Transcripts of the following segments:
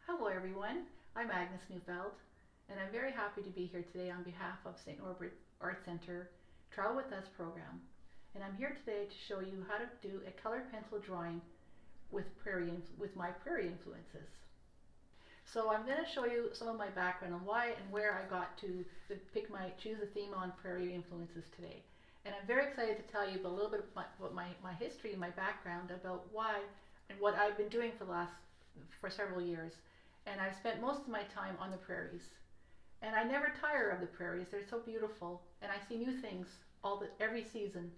Hello everyone, I'm Agnes Neufeld, and I'm very happy to be here today on behalf of St. Norbert Art Center Travel With Us program. And I'm here today to show you how to do a colored pencil drawing with my prairie influences. So I'm going to show you some of my background on why and where I got to choose the theme on prairie influences today. And I'm very excited to tell you a little bit about my history, my background, about why and what I've been doing for several years. And I've spent most of my time on the prairies. And I never tire of the prairies. They're so beautiful. And I see new things every season.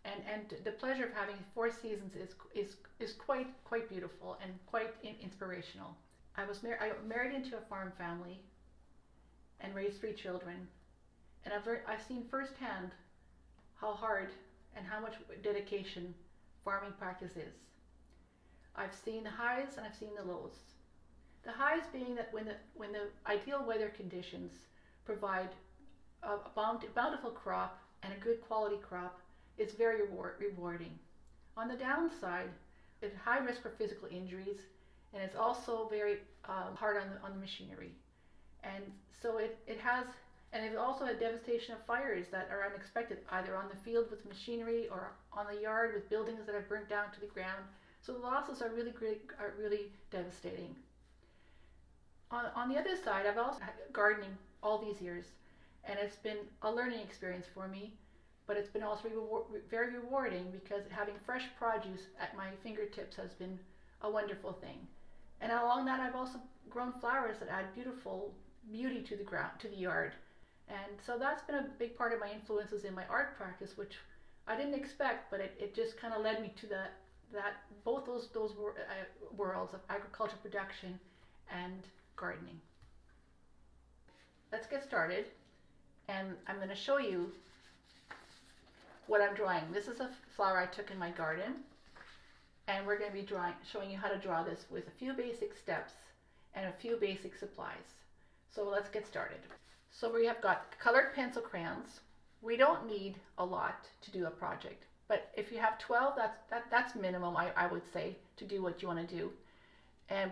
And the pleasure of having 4 seasons is quite beautiful and quite inspirational. I married into a farm family and raised 3 children. And I've seen firsthand how hard and how much dedication farming practice is. I've seen the highs and I've seen the lows. The highs being that when the ideal weather conditions provide a bountiful crop and a good quality crop, it's very rewarding. On the downside, it's high risk for physical injuries, and it's also very hard on the machinery. And so it also had devastation of fires that are unexpected, either on the field with machinery or on the yard with buildings that have burnt down to the ground. So the losses are really devastating. On the other side, I've also had gardening all these years, and it's been a learning experience for me, but it's been also very rewarding because having fresh produce at my fingertips has been a wonderful thing. And along that, I've also grown flowers that add beautiful beauty to the yard. And so that's been a big part of my influences in my art practice, which I didn't expect, but it just kind of led me to both those worlds of agriculture production and gardening. Let's get started, and I'm going to show you what I'm drawing. This is a flower I took in my garden, and we're going to be showing you how to draw this with a few basic steps and a few basic supplies. So let's get started. So we have got colored pencil crayons. We don't need a lot to do a project, but if you have 12, that's minimum, I would say, to do what you want to do.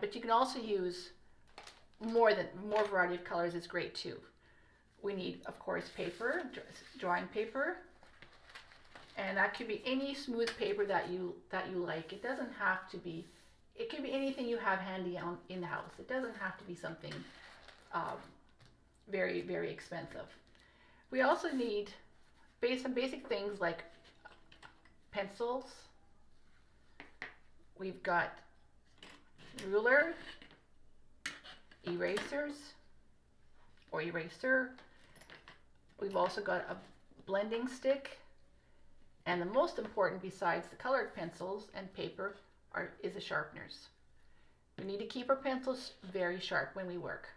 But you can also use more variety of colors is great too. We need, of course, paper, drawing paper, and that could be any smooth paper that you like. It doesn't have to be. It can be anything you have handy in the house. It doesn't have to be something very expensive. We also need some basic things like pencils. We've got ruler, erasers or eraser. We've also got a blending stick, and the most important besides the colored pencils and paper is the sharpeners. We need to keep our pencils very sharp when we work.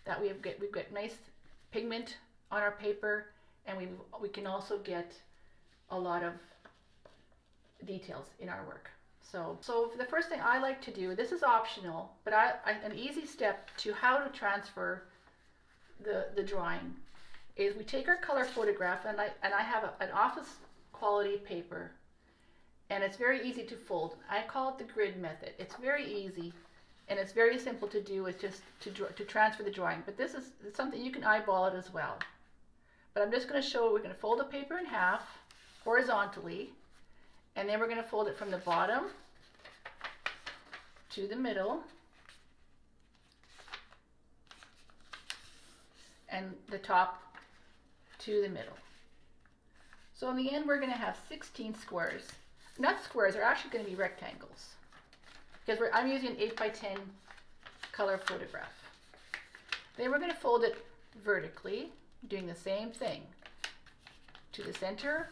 That we've got nice pigment on our paper, and we can also get a lot of details in our work. So the first thing I like to do, this is optional, but an easy step to how to transfer the drawing is we take our color photograph, and I have an office quality paper, and it's very easy to fold. I call it the grid method. It's very easy, and it's very simple to do. It's just to transfer the drawing. But this is something you can eyeball it as well. But I'm just going to show, we're going to fold the paper in half horizontally, and then we're going to fold it from the bottom to the middle, and the top to the middle. So in the end, we're going to have 16 squares. Not squares, they're actually going to be rectangles, because I'm using an 8x10 color photograph. Then we're going to fold it vertically, doing the same thing to the center,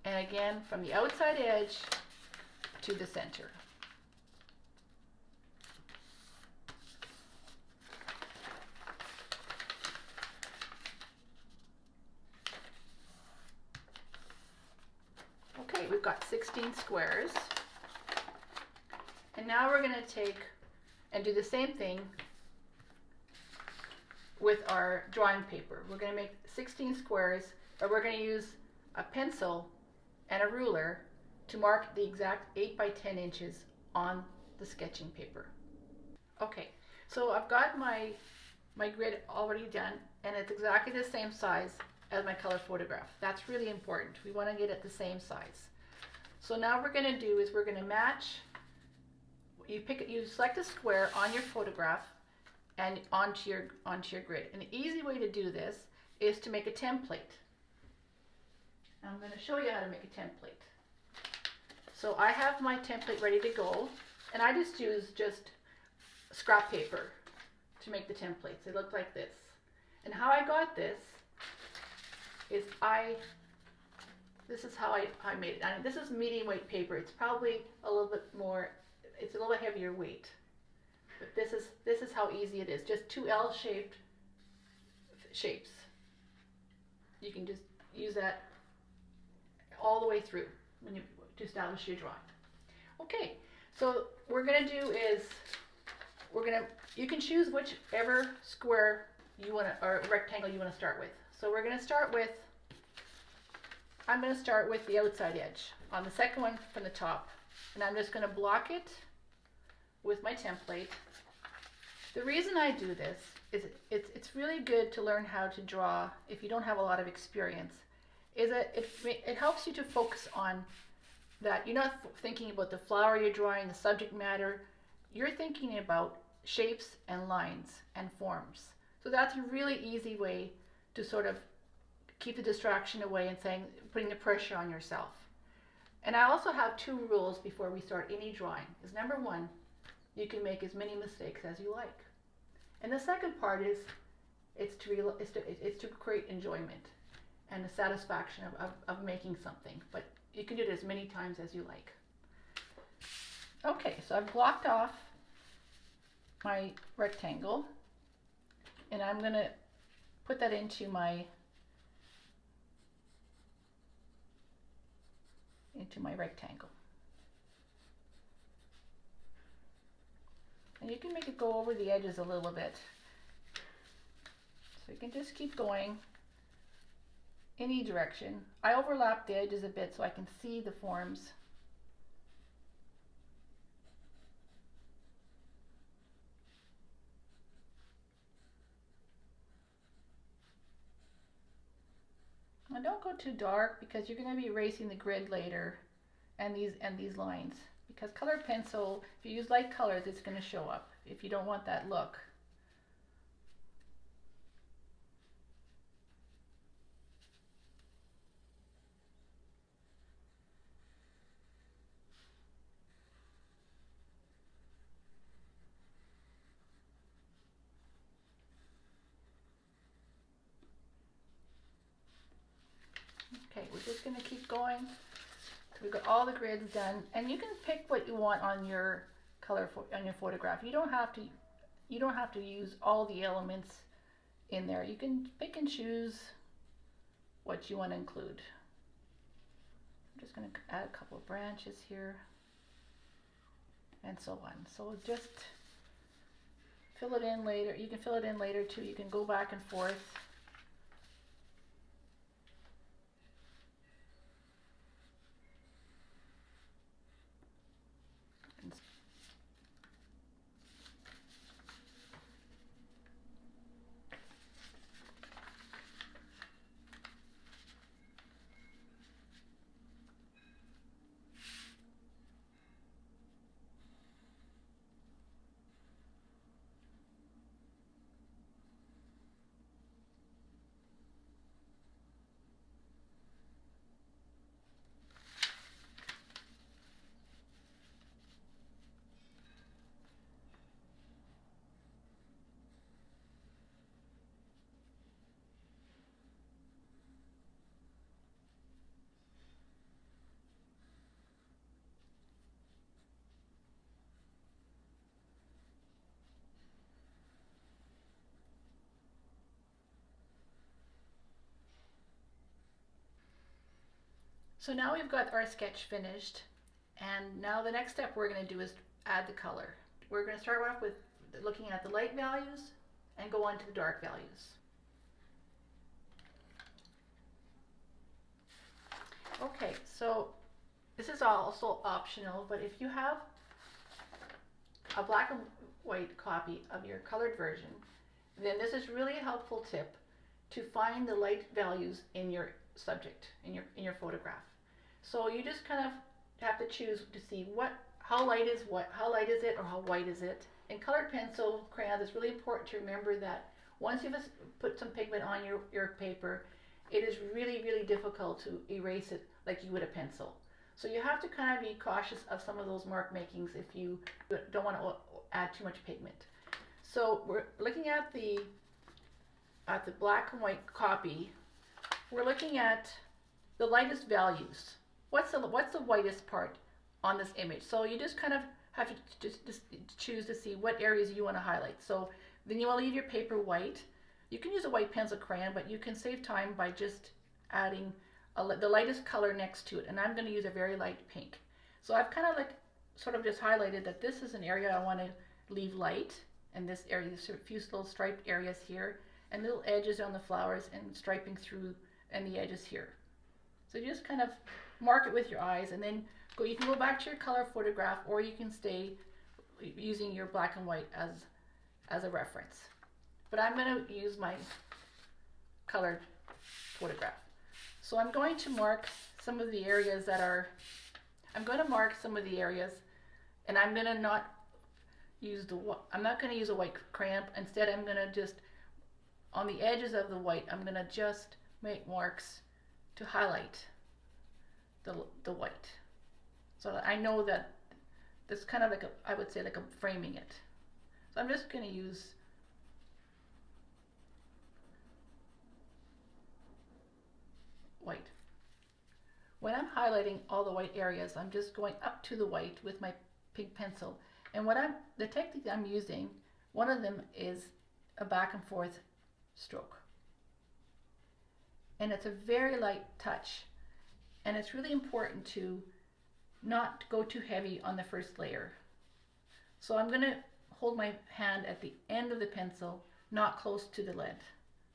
and again from the outside edge to the center. Okay, we've got 16 squares, and now we're going to take and do the same thing with our drawing paper. We're going to make 16 squares, but we're going to use a pencil and a ruler to mark the exact 8 by 10 inches on the sketching paper. Okay, so I've got my grid already done, and it's exactly the same size as my color photograph. That's really important. We want to get it the same size. So now what we're going to do is we're going to match. You select a square on your photograph and onto your grid. An easy way to do this is to make a template. I'm going to show you how to make a template. So I have my template ready to go, and I just use scrap paper to make the templates. They look like this. And how I got this is this is how I made it. I mean, this is medium weight paper. It's probably a little bit more, it's a little bit heavier weight. But this is how easy it is. Just two L-shaped shapes. You can just use that all the way through to establish your drawing. Okay, so what we're gonna do is you can choose whichever square you want to, or rectangle you want to start with. So we're going to start with, I'm going to start with the outside edge on the second one from the top, and I'm just going to block it with my template. The reason I do this is it's really good to learn how to draw if you don't have a lot of experience. Is that it helps you to focus on that. You're not thinking about the flower you're drawing, the subject matter. You're thinking about shapes and lines and forms. So that's a really easy way to sort of keep the distraction away and putting the pressure on yourself. And I also have two rules before we start any drawing. Is number one, you can make as many mistakes as you like. And the second part is it's to create enjoyment and the satisfaction of making something. But you can do it as many times as you like. Okay, so I've blocked off my rectangle, and I'm going to put that into my rectangle. And you can make it go over the edges a little bit. So you can just keep going any direction. I overlap the edges a bit so I can see the forms. And don't go too dark because you're going to be erasing the grid later and these lines. Because colored pencil, if you use light colors, it's going to show up if you don't want that look. Okay, we're just going to keep going. So we've got all the grids done, and you can pick what you want on your on your photograph. You don't have to use all the elements in there. You can pick and choose what you want to include. I'm just going to add a couple of branches here, and so on. So just fill it in later. You can fill it in later too. You can go back and forth. So now we've got our sketch finished, and now the next step we're going to do is add the color. We're going to start off with looking at the light values and go on to the dark values. Okay, so this is also optional, but if you have a black and white copy of your colored version, then this is really a helpful tip to find the light values in your subject, in your photograph. So you just kind of have to choose to see how light is it, or how white is it. In colored pencil crayons, it's really important to remember that once you've put some pigment on your paper, it is really, really difficult to erase it like you would a pencil. So you have to kind of be cautious of some of those mark makings if you don't want to add too much pigment. So we're looking at the black and white copy. We're looking at the lightest values. What's the whitest part on this image? So you just kind of have to just choose to see what areas you want to highlight. So then you want to leave your paper white. You can use a white pencil crayon, but you can save time by just adding the lightest color next to it. And I'm going to use a very light pink. So I've kind of sort of just highlighted that this is an area I want to leave light. And this area, there's a few little striped areas here, and little edges on the flowers and striping through and the edges here. So you just kind of mark it with your eyes, and then you can go back to your color photograph, or you can stay using your black and white as a reference. But I'm going to use my colored photograph. So I'm going to mark some of the areas and I'm going to not use I'm not going to use a white crayon. Instead, I'm going to just, on the edges of the white, I'm going to just make marks to highlight the white. So that I know that this kind of I would say like I'm framing it. So I'm just going to use white. When I'm highlighting all the white areas, I'm just going up to the white with my pink pencil. And the technique I'm using, one of them is a back and forth stroke. And it's a very light touch. And it's really important to not go too heavy on the first layer. So I'm going to hold my hand at the end of the pencil, not close to the lead.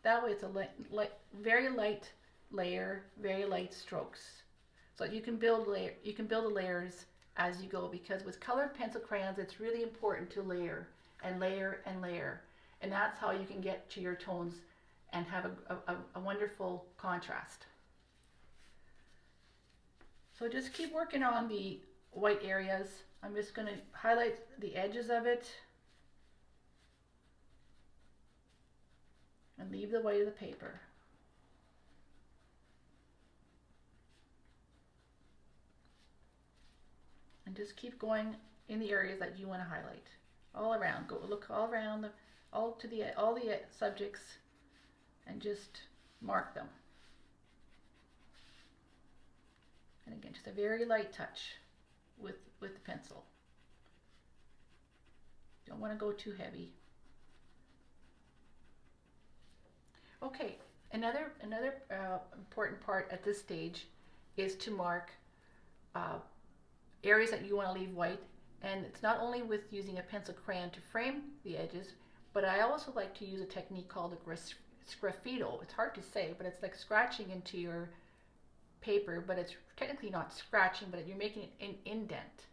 That way it's a very light layer, very light strokes. So you can build the layers as you go, because with colored pencil crayons, it's really important to layer and layer and layer. And that's how you can get to your tones and have a wonderful contrast. So just keep working on the white areas. I'm just going to highlight the edges of it and leave the white of the paper. And just keep going in the areas that you want to highlight. All around. Go look all around, all the subjects, and just mark them. And again, just a very light touch with the pencil. Don't want to go too heavy. Okay, another important part at this stage is to mark areas that you want to leave white. And it's not only with using a pencil crayon to frame the edges, but I also like to use a technique called a graffito. It's hard to say, but it's like scratching into your paper, but it's technically not scratching, but you're making an indent.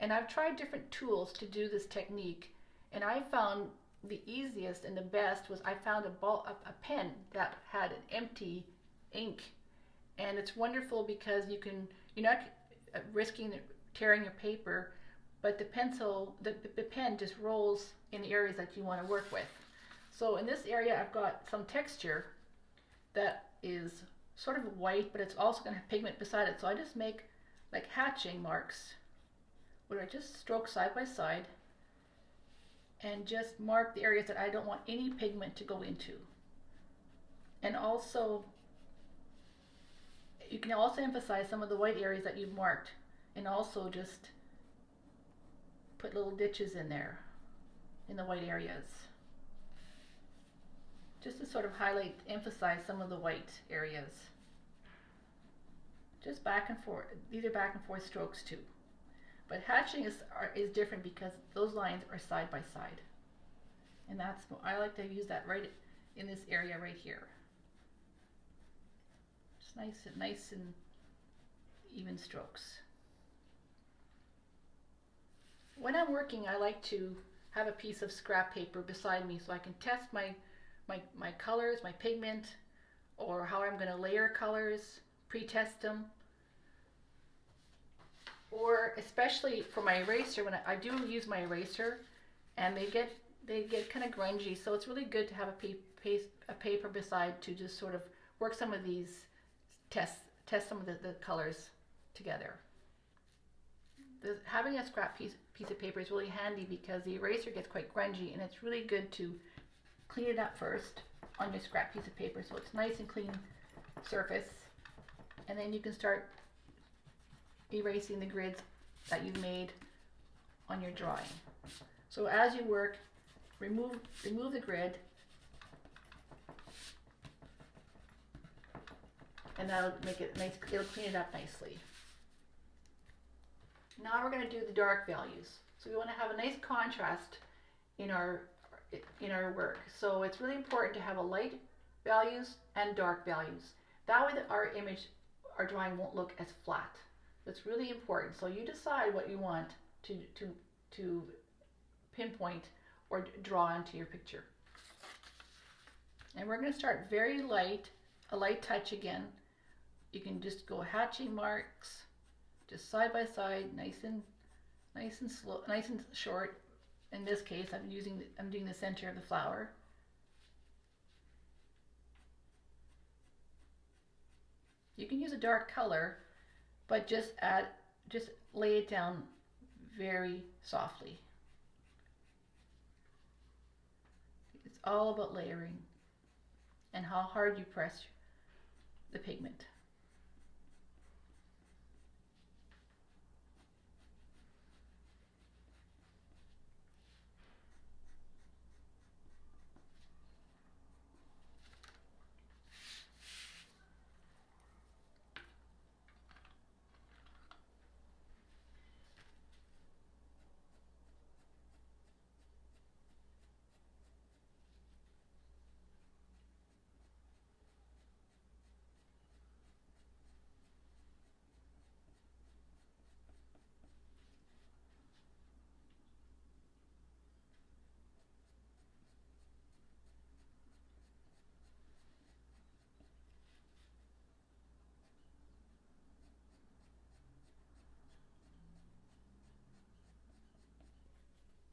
And I've tried different tools to do this technique, and I found the easiest and the best was I found a pen that had an empty ink, and it's wonderful because you're not risking tearing your paper, but the pen just rolls in the areas that you want to work with. So in this area, I've got some texture that is sort of white, but it's also going to have pigment beside it. So I just make like hatching marks where I just stroke side by side and just mark the areas that I don't want any pigment to go into. And also, you can also emphasize some of the white areas that you've marked, and also just put little ditches in there in the white areas, just to sort of highlight, emphasize some of the white areas. Just back and forth. These are back and forth strokes too. But hatching is different because those lines are side by side. And I like to use that right in this area right here. Just nice and even strokes. when I'm working, I like to have a piece of scrap paper beside me so I can test my colors, my pigment, or how I'm going to layer colors, pre-test them. Or especially for my eraser, when I do use my eraser, and they get kind of grungy, so it's really good to have a paper beside to just sort of work some of these, test some of the colors together. Having a scrap piece of paper is really handy because the eraser gets quite grungy, and it's really good to clean it up first on your scrap piece of paper so it's nice and clean surface, and then you can start erasing the grids that you've made on your drawing. So as you work, remove the grid, and that'll make it nice. It'll clean it up nicely. Now we're going to do the dark values. So we want to have a nice contrast in our work. So it's really important to have a light values and dark values. That way our drawing won't look as flat. That's really important. So you decide what you want to pinpoint or draw into your picture. And we're going to start very light, a light touch again. You can just go hatching marks, just side by side, nice and slow, nice and short. In this case, I'm doing the center of the flower. You can use a dark color, but just lay it down very softly. It's all about layering and how hard you press the pigment.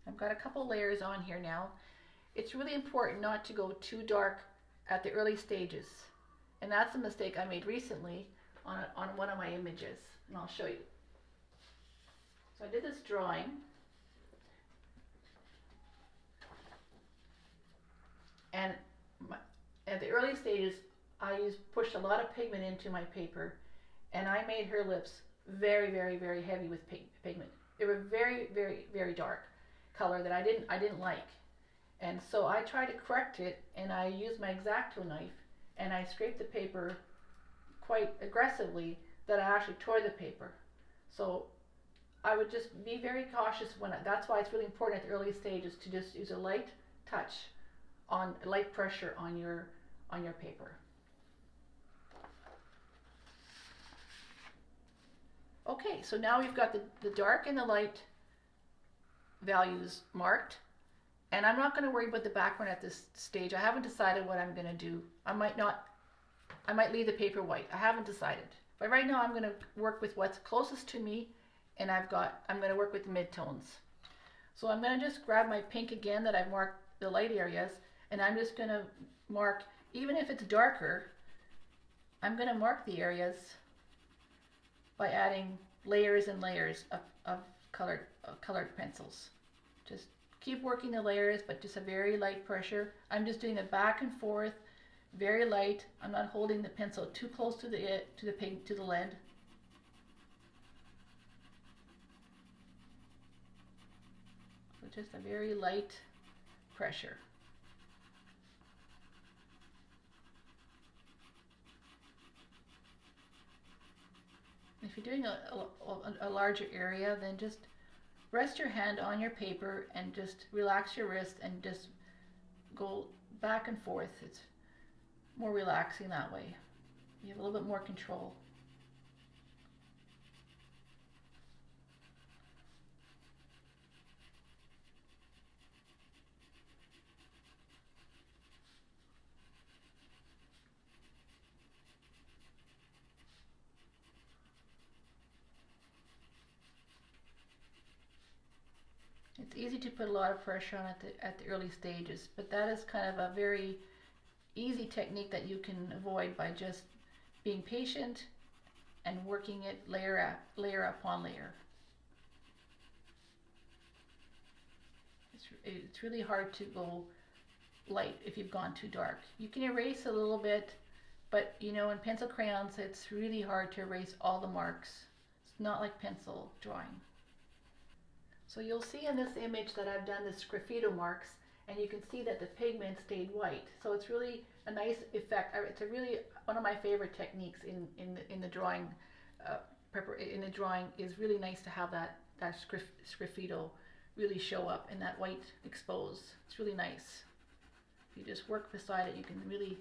I've got a couple layers on here now. It's really important not to go too dark at the early stages. And that's a mistake I made recently on one of my images, and I'll show you. So I did this drawing, and at the early stages I pushed a lot of pigment into my paper, and I made her lips very, very, very heavy with pigment. They were very, very, very dark color that I didn't like, and so I tried to correct it, and I used my Exacto knife, and I scraped the paper quite aggressively that I actually tore the paper. So I would just be very cautious that's why it's really important at the early stages to just use a light touch, on light pressure on your paper. Okay, so now we've got the dark and the light values marked, and I'm not going to worry about the background at this stage. I haven't decided what I'm going to do. I might leave the paper white. I haven't decided. But right now I'm going to work with what's closest to me, and I'm going to work with the midtones. So I'm going to just grab my pink again that I've marked the light areas, and I'm just going to mark, even if it's darker, I'm going to mark the areas by adding layers and layers of colored pencils. Just keep working the layers, but just a very light pressure. I'm just doing it back and forth, very light. I'm not holding the pencil too close to the lead. So just a very light pressure. If you're doing a larger area, then just rest your hand on your paper and just relax your wrist and just go back and forth. It's more relaxing that way. You have a little bit more control. It's easy to put a lot of pressure on at the early stages, but that is kind of a very easy technique that you can avoid by just being patient and working it layer upon layer. It's really hard to go light if you've gone too dark. You can erase a little bit, but you know, in pencil crayons it's really hard to erase all the marks. It's not like pencil drawing. So you'll see in this image that I've done this graffito marks, and you can see that the pigment stayed white. So it's really a nice effect. It's a really one of my favorite techniques in the drawing. In the drawing is really nice to have that graffito really show up and that white exposed. It's really nice. If you just work beside it, you can really,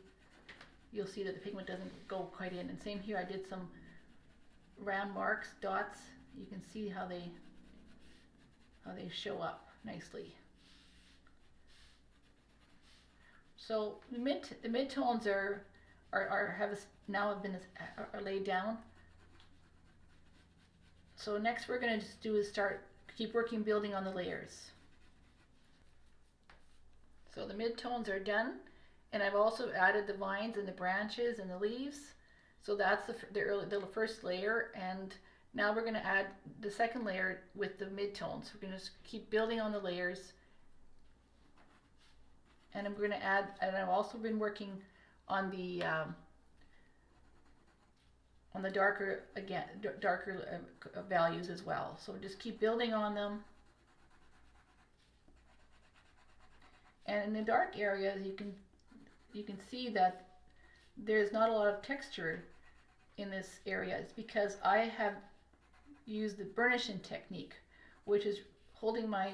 you'll see that the pigment doesn't go quite in. And same here, I did some round marks, dots. You can see how they show up nicely. So the midtones are laid down. So next we're going to just do is keep working building on the layers. So the midtones are done, and I've also added the vines and the branches and the leaves. So that's the first layer, and now we're going to add the second layer with the midtones. We're going to just keep building on the layers, and I'm going to add. And I've also been working on the darker values as well. So just keep building on them. And in the dark areas, you can see that there's not a lot of texture in this area. It's because I have used the burnishing technique, which is holding my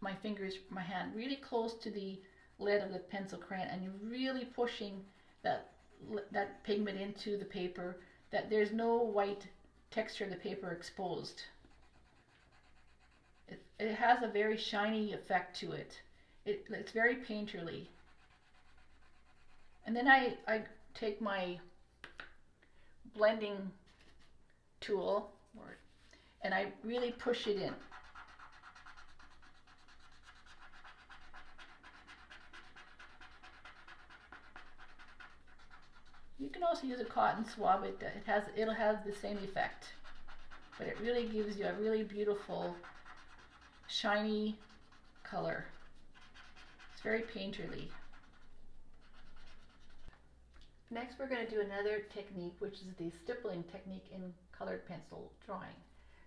hand really close to the lead of the pencil crayon, and you're really pushing that pigment into the paper, that there's no white texture of the paper exposed. It has a very shiny effect to it. It's very painterly. And then I take my blending tool and I really push it in. You can also use a cotton swab. It'll have the same effect, but it really gives you a really beautiful shiny color. It's very painterly. Next we're going to do another technique, which is the stippling technique in colored pencil drawing.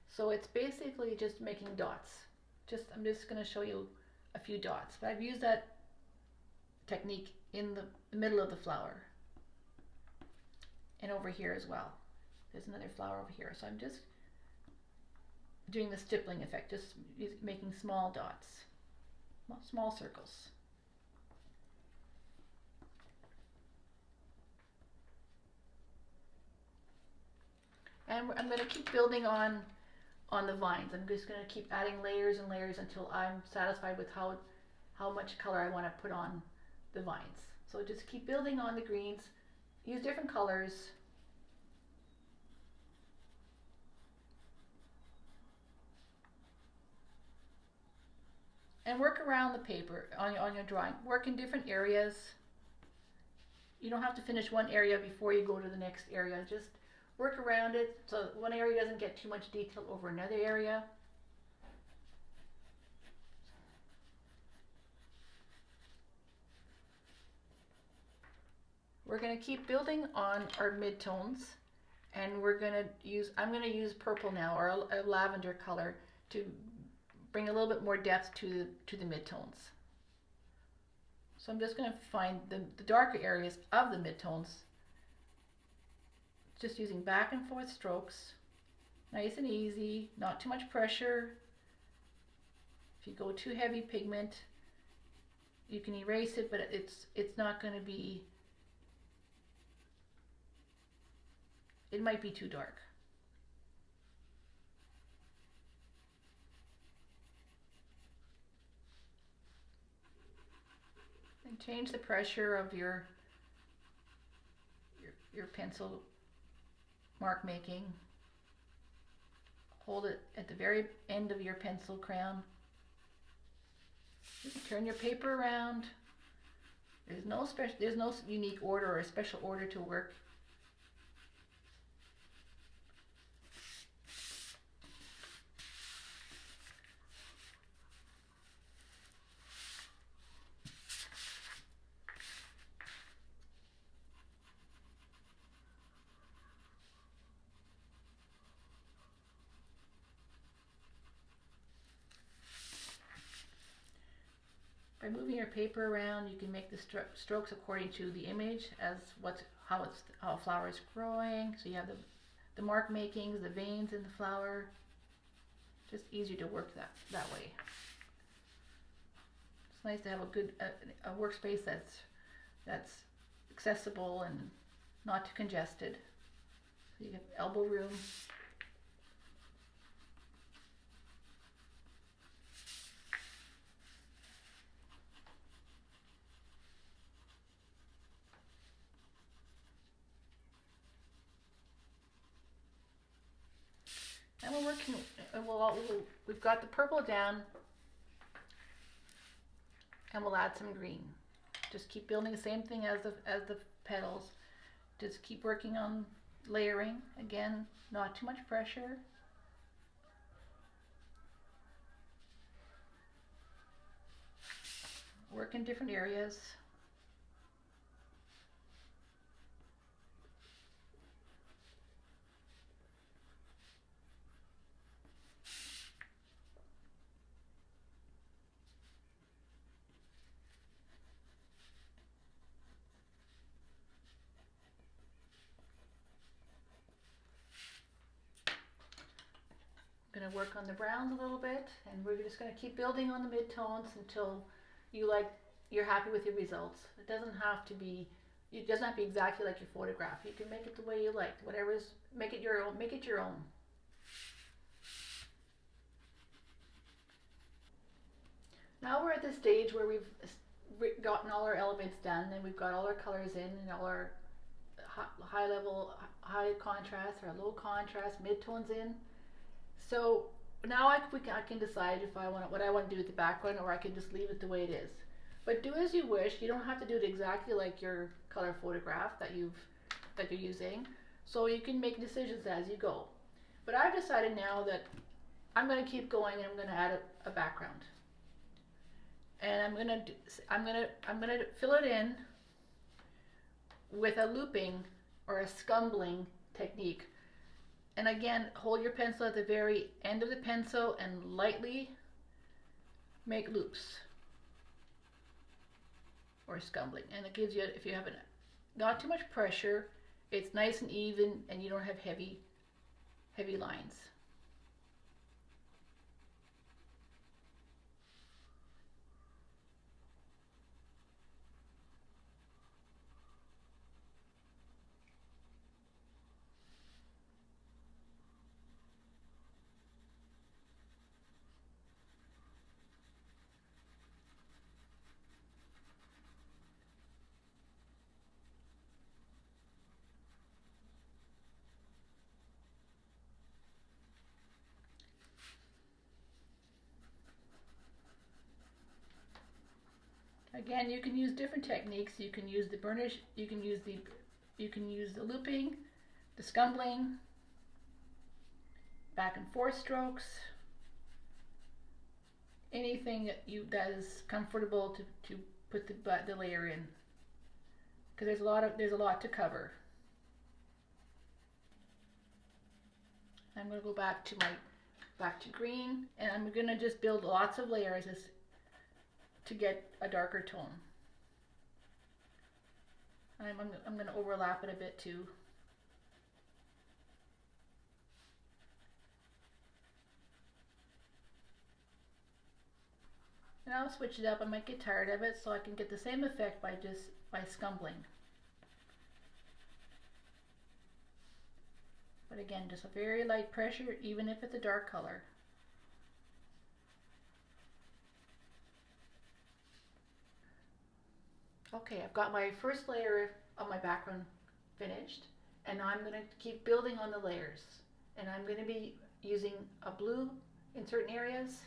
So it's basically just making dots. I'm just going to show you a few dots, but I've used that technique in the middle of the flower. And over here as well. There's another flower over here. So I'm just doing the stippling effect, just making small dots, small circles. And I'm going to keep building on the vines. I'm just going to keep adding layers and layers until I'm satisfied with how much color I want to put on the vines. So just keep building on the greens. Use different colors. And work around the paper on your drawing. Work in different areas. You don't have to finish one area before you go to the next area. Just work around it so one area doesn't get too much detail over another area. We're going to keep building on our midtones, and I'm going to use purple now, or a lavender color, to bring a little bit more depth to the midtones. So I'm just going to find the darker areas of the midtones, just using back and forth strokes, nice and easy, not too much pressure. If you go too heavy pigment, you can erase it, but it's not going to be, it might be too dark. And change the pressure of your pencil mark making. Hold it at the very end of your pencil crayon Turn your paper around. There's no unique order or a special order to work. By moving your paper around, you can make the strokes according to the image as how a flower is growing. So you have the mark makings, the veins in the flower. Just easier to work that way. It's nice to have a workspace that's accessible and not too congested. So you get elbow room. And we're working, we've got the purple down, and we'll add some green. Just keep building the same thing as the petals. Just keep working on layering. Again, not too much pressure. Work in different areas. Going to work on the browns a little bit, and we're just going to keep building on the mid-tones until you're happy with your results. It doesn't have to be exactly like your photograph. You can make it the way you like. Make it your own. Make it your own. Now we're at the stage where we've gotten all our elements done, and we've got all our colors in, and all our high level, high contrast, or low contrast, mid-tones in. So now I can decide what I want to do with the background, or I can just leave it the way it is. But do as you wish. You don't have to do it exactly like your color photograph that you're using. So you can make decisions as you go. But I've decided now that I'm going to keep going, and I'm going to add a background. And I'm going to fill it in with a looping or a scumbling technique. And again, hold your pencil at the very end of the pencil and lightly make loops or scumbling. And it gives you, if you have not too much pressure, it's nice and even, and you don't have heavy lines. Again, you can use different techniques. You can use the burnish, you can use the looping, the scumbling, back and forth strokes, anything that is comfortable to put the layer in, because there's a lot to cover. I'm going to go back to green, and I'm going to just build lots of layers to get a darker tone. I'm going to overlap it a bit too. And I'll switch it up. I might get tired of it, so I can get the same effect by scumbling. But again, just a very light pressure, even if it's a dark color. Okay, I've got my first layer of my background finished, and now I'm going to keep building on the layers. And I'm going to be using a blue in certain areas,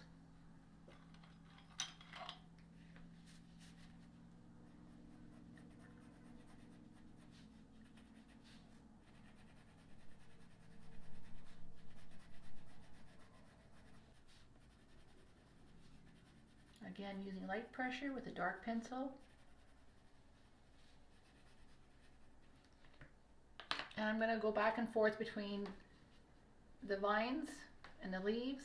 Again, using light pressure with a dark pencil. And I'm going to go back and forth between the vines and the leaves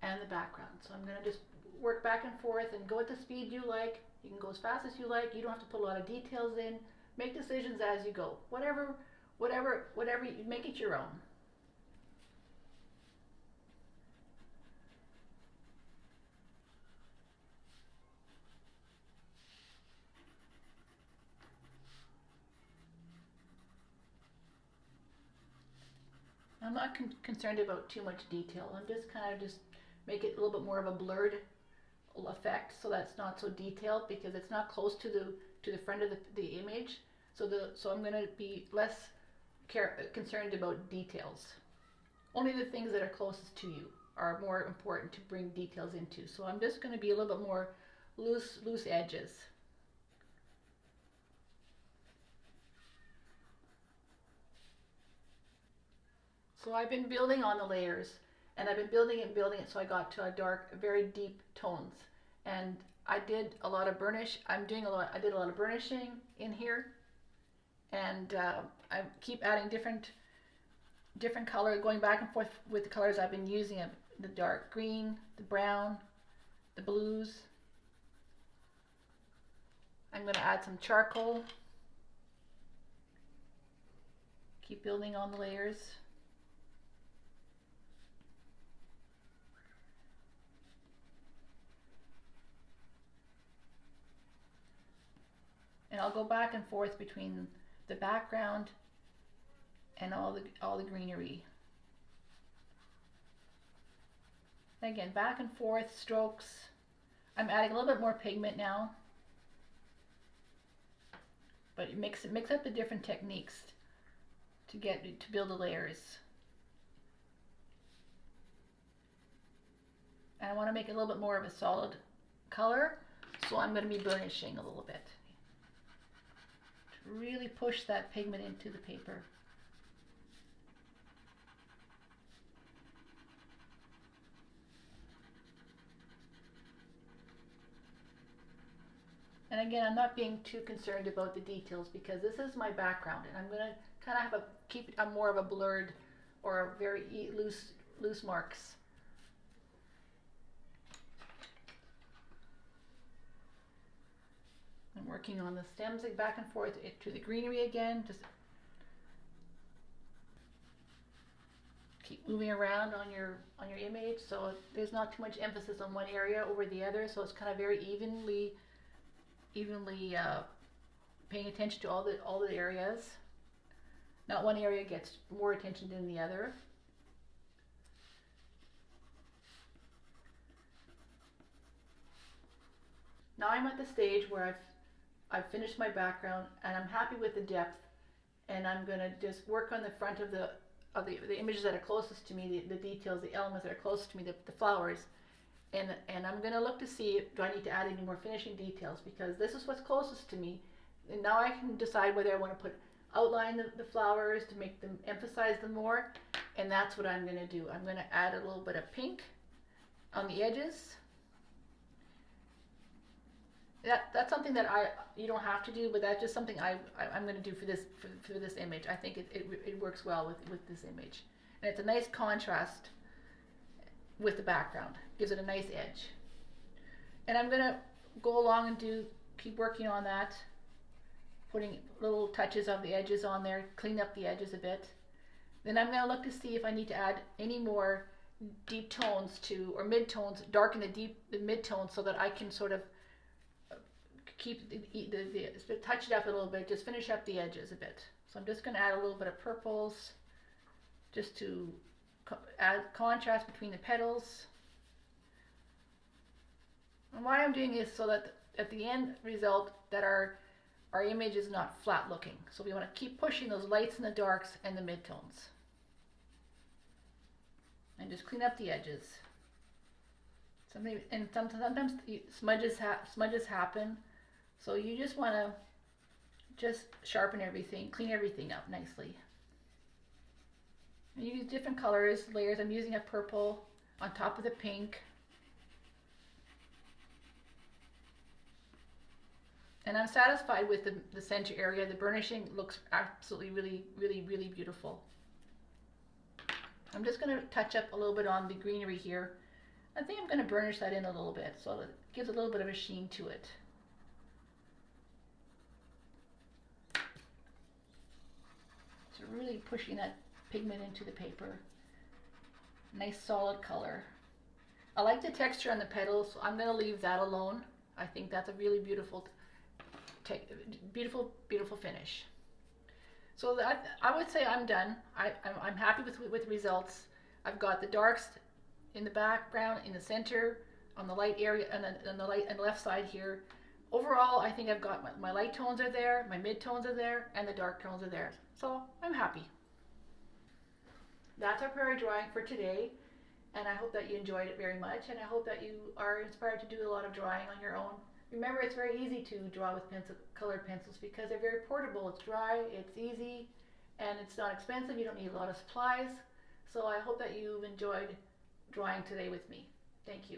and the background. So I'm going to just work back and forth and go at the speed you like. You can go as fast as you like. You don't have to put a lot of details in. Make decisions as you go. Whatever, you make it your own. I'm not concerned about too much detail. I'm just kind of make it a little bit more of a blurred effect, so that's not so detailed because it's not close to the front of the image. So I'm going to be less concerned about details. Only the things that are closest to you are more important to bring details into. So I'm just going to be a little bit more loose edges. So I've been building on the layers, and I've been building it so I got to a dark, very deep tones. And I did a lot of burnish. I did a lot of burnishing in here, and I keep adding different color, going back and forth with the colors I've been using: the dark green, the brown, the blues. I'm going to add some charcoal. Keep building on the layers. And I'll go back and forth between the background and all the greenery. Again, back and forth strokes. I'm adding a little bit more pigment now, but mix up the different techniques to build the layers. And I want to make it a little bit more of a solid color, so I'm going to be burnishing a little bit. Really push that pigment into the paper. And again, I'm not being too concerned about the details because this is my background, and I'm going to kind of keep it more of a blurred or a very loose marks. I'm working on the stems back and forth to the greenery again. Just keep moving around on your image, so there's not too much emphasis on one area over the other. So it's kind of very evenly paying attention to all the areas. Not one area gets more attention than the other. Now I'm at the stage where I've finished my background and I'm happy with the depth, and I'm going to just work on the front of the images that are closest to me, the details, the elements that are closest to me, the flowers, and I'm going to look to see do I need to add any more finishing details, because this is what's closest to me, and now I can decide whether I want to outline the flowers to make them emphasize them more, and that's what I'm going to do. I'm going to add a little bit of pink on the edges. That's something that you don't have to do, but that's just something I'm going to do for this image. I think it works well with this image, and it's a nice contrast with the background. Gives it a nice edge. And I'm going to go along and keep working on that, putting little touches of the edges on there, clean up the edges a bit. Then I'm going to look to see if I need to add any more deep tones or mid-tones, darken the mid-tones, so that I can sort of keep touch it up a little bit, just finish up the edges a bit. So I'm just going to add a little bit of purples just to add contrast between the petals. And why I'm doing is so that at the end result that our image is not flat looking. So we want to keep pushing those lights and the darks and the midtones. And just clean up the edges. Sometimes smudges happen. So you just want to sharpen everything, clean everything up nicely. And you use different colors, layers. I'm using a purple on top of the pink. And I'm satisfied with the center area. The burnishing looks absolutely really beautiful. I'm just going to touch up a little bit on the greenery here. I think I'm going to burnish that in a little bit so that it gives a little bit of a sheen to it. So really pushing that pigment into the paper. Nice solid color. I like the texture on the petals, so I'm going to leave that alone. I think that's a really beautiful finish. So that, I would say I'm done. I'm happy with the results. I've got the darks in the background, in the center, on the light area, and the left side here. Overall, I think I've got my light tones are there, my mid tones are there, and the dark tones are there. So I'm happy. That's our prairie drawing for today, and I hope that you enjoyed it very much, and I hope that you are inspired to do a lot of drawing on your own. Remember, it's very easy to draw with colored pencils because they're very portable. It's dry, it's easy, and it's not expensive. You don't need a lot of supplies. So I hope that you've enjoyed drawing today with me. Thank you.